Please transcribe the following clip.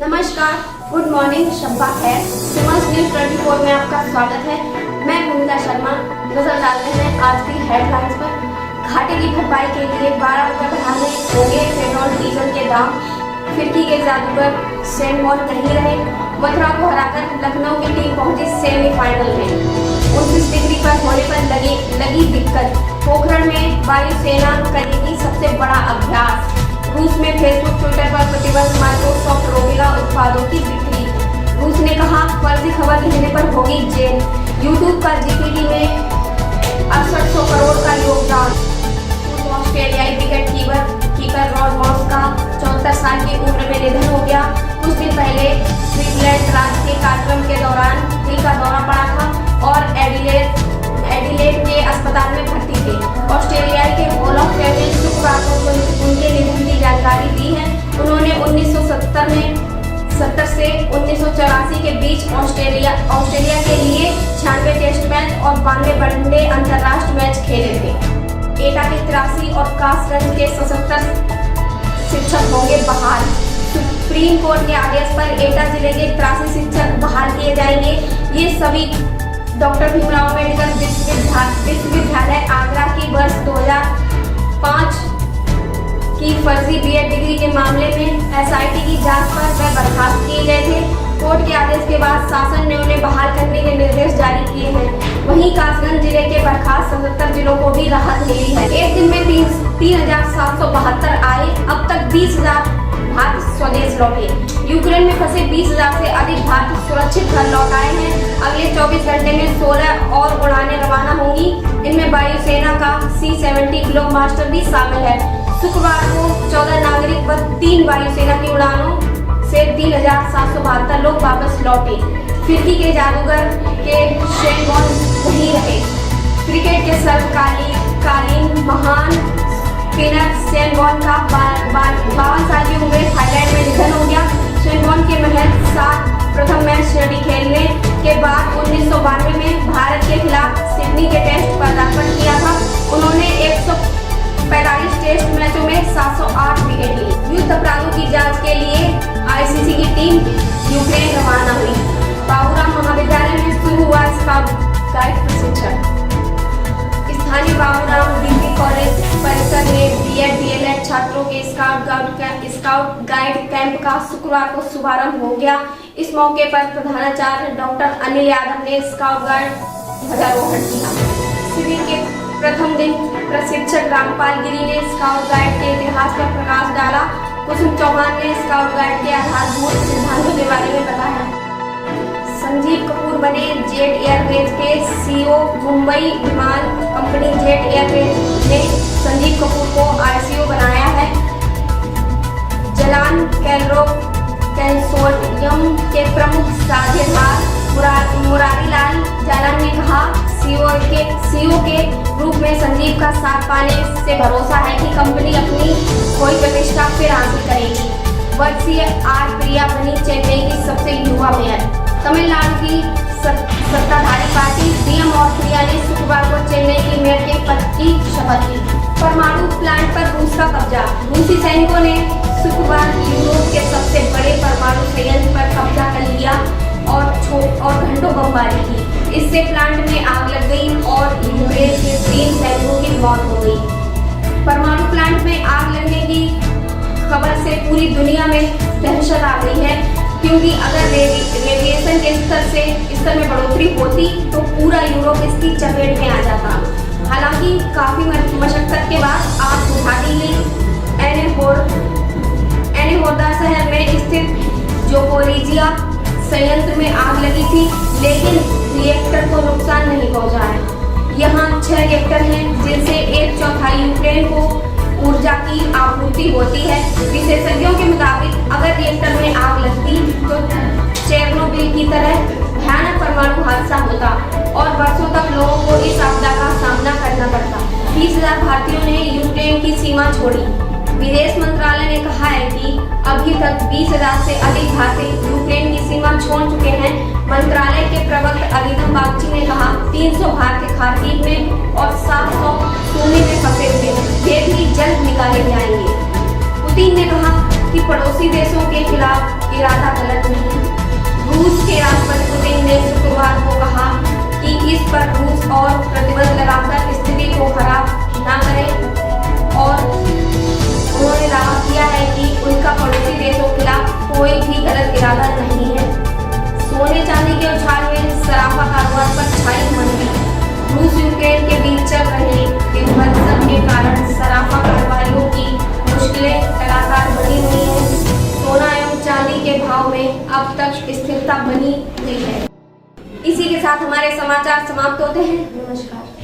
नमस्कार, good morning, शब्बा खैर। Famous news 24 में आपका स्वागत है। मैं भूमिका शर्मा। नजर डालते हैं आज की हेडलाइंस पर। घाटे की भरपाई के लिए 12 रुपये बढ़ाने होंगे पेट्रोल डीजल के दाम। फिरकी के जादूगर सेनमोन नहीं रहे। मथुरा को हराकर लखनऊ की टीम पहुंची सेमीफाइनल में। 29 डिग्री पर होने पर लगी दिक्कत। पोखरण में वायुसेना करेगी सबसे बड़ा अभ्यास। रूस में फेसबुक ट्विटर पर प्रतिबंध। माइक्रोसॉफ्ट रोकेगा उत्पादों की बिक्री। रूस ने कहा फर्जी खबर लिखने पर होगी जेल। यूट्यूब पर जीपीटी में 6800 करोड़ का योगदान। ऑस्ट्रेलियाई विकेट कीपर रॉड मॉस का 74 साल की उम्र में निधन हो गया। कुछ दिन पहले क्वींसलैंड राज्य के कार्यक्रम के दौरान दिल का दौरा पड़ा था और एडिलेड के अस्पताल में भर्ती थे। ऑस्ट्रेलिया के हॉल ऑफ फेम शुक्रवार को उनके निधन की जानकारी दी है। उन्होंने 1970 से 1984 के बीच ऑस्ट्रेलिया के लिए 96 टेस्ट मैच और 92 वनडे अंतर्राष्ट्रीय मैच खेले थे। एटा के 83 और कासगंज के 77 शिक्षक होंगे बहाल। सुप्रीम कोर्ट के आदेश पर एटा जिले के 83 शिक्षक बहाल किए जाएंगे। ये सभी डॉक्टर भीमराव अम्बेडकर विश्वविद्यालय आगरा की वर्ष 2005 की फर्जी बीएड डिग्री के मामले में एसआईटी की जांच पर वह बर्खास्त किए गए थे। कोर्ट के आदेश के बाद शासन ने उन्हें बहाल करने के निर्देश जारी किए हैं। वहीं कासगंज जिले के बर्खास्त 77 जिलों को भी राहत मिली है। एक दिन में 3,772 आए। अब तक 20,000 भारत स्वदेश लौटे। यूक्रेन में फंसे 20,000 से अधिक भारतीय सुरक्षित घर लौट आए हैं। अगले 24 घंटे में 16 और उड़ानें रवाना होंगी। इनमें वायुसेना का C-70 ग्लोबमास्टर भी शामिल है। शुक्रवार को 14 नागरिक व 3 वायुसेना की उड़ानों से 3,772 लोग वापस लौटे। फिरकी के जादूगर के सेनमोन नहीं रहे। क्रिकेट के सर्वकालीन महान स्पिनर सेनमोन का 52 साल की उम्र थाईलैंड में निधन हो गया। सेनमोन के महज 7 प्रथम मैच श्रेणी खेलने के बाद 1992 में भारत के खिलाफ सिडनी के टेस्ट पर पदार्पण किया था। उन्होंने 145 टेस्ट मैचों में 708 विकेट लिए। युद्ध अपराधों की जांच के लिए आईसीसी की टीम यूक्रेन रवाना हुई। बाबूराम महाविद्यालय में शुरू हुआ स्काउट गाइड प्रशिक्षण। स्थानीय बाबूराम डिग्री कॉलेज परिसर में बीएड छात्रों के स्काउट गाइड कैंप का शुक्रवार को शुभारंभ हो गया। इस मौके पर प्रधानाचार्य डॉक्टर अनिल यादव ने स्काउट गाइड ध्वजारोहण किया। शिविर के प्रथम दिन प्रशिक्षक रामपाल गिरी ने स्काउट गाइड के इतिहास पर प्रकाश डाला। कुसुम चौहान ने स्काउट गाइड के आधारभूत सिद्धांतों के बारे में बताया। संजीव कपूर बने जेट एयरवेज के सीईओ। मुंबई विमान कंपनी जेट एयरवेज ने संजीव कपूर को आईसीओ बनाया है। जलान कैलरो कंसोर्टियम के प्रमुख साझेदार मुरारीलाल जालान ने कहा सीईओ के रूप में संजीव का साथ पाने से भरोसा है कि कंपनी अपनी कोई प्रतिष्ठा फिर हासिल करेगी। वर्षीय आर प्रिया बनी चेन्नई की सबसे युवा मेयर। तमिलनाडु की सत्ताधारी पार्टी डीएम और प्रिया ने शुक्रवार को चेन्नई की मेयर के पद की शपथ ली। परमाणु प्लांट पर रूस का कब्जा। रूसी सैनिकों ने शुक्रवार यूरोप के सबसे बड़े परमाणु संयंत्र पर कब्जा कर लिया और घंटों बमबारी की। इससे प्लांट में आग लग गई और यूक्रेन के 3 सैनिकों की मौत हो गई। परमाणु प्लांट में आग लगने की खबर से पूरी दुनिया में दहशत आ गई है, क्योंकि अगर रेडिएशन के स्तर में बढ़ोतरी होती तो पूरा यूरोप इसकी चपेट में आ जाता। हालांकि काफी मशक्कत के बाद आग बुझा दी गई। एनेहोर्दा शहर में स्थित जोपोरिजिया संयंत्र में आग लगी थी, लेकिन रिएक्टर को नुकसान नहीं पहुंचा है। यहाँ 6 रिएक्टर हैं, जिनसे 1/4 यूक्रेन को ऊर्जा की आपूर्ति होती है। विशेषज्ञों के मुताबिक अगर रिएक्टर में आग लगती तो चेरनोबिल की तरह भयानक परमाणु हादसा होता और वर्षों तक लोगों को इस आपदा का सामना करना पड़ता। 20,000 भारतीयों ने यूक्रेन की सीमा छोड़ी। विदेश मंत्रालय ने कहा है कि अभी तक 20,000 से अधिक भारतीय यूक्रेन की सीमा छोड़ चुके हैं। मंत्रालय के प्रवक्ता अरिंदम बागची ने कहा 300 भारतीय खार्किव में और 700 पुणे में फंसे हुए, वे भी जल्द निकाले जाएंगे। पुतिन ने कहा कि पड़ोसी देशों के खिलाफ इरादा गलत नहीं। रूस के राष्ट्रपति पुतिन ने शुक्रवार को कहा कि इस पर रूस और प्रतिबंध लगाकर स्थिति को खराब न करें और उन्होंने दावा किया है कि उनका पड़ोसी देशों के खिलाफ कोई भी गलत इरादा नहीं है। सोने चांदी के उछाल में सराफा कारोबार पर छाई मंदी। रूस यूक्रेन के बीच चल रहे विध्वंसन के कारण सराफा कारोबारियों की मुश्किलें लगातार बनी हुई हैं। सोना एवं चांदी के भाव में अब तक स्थिरता बनी हुई है। इसी के साथ हमारे समाचार समाप्त होते हैं। नमस्कार।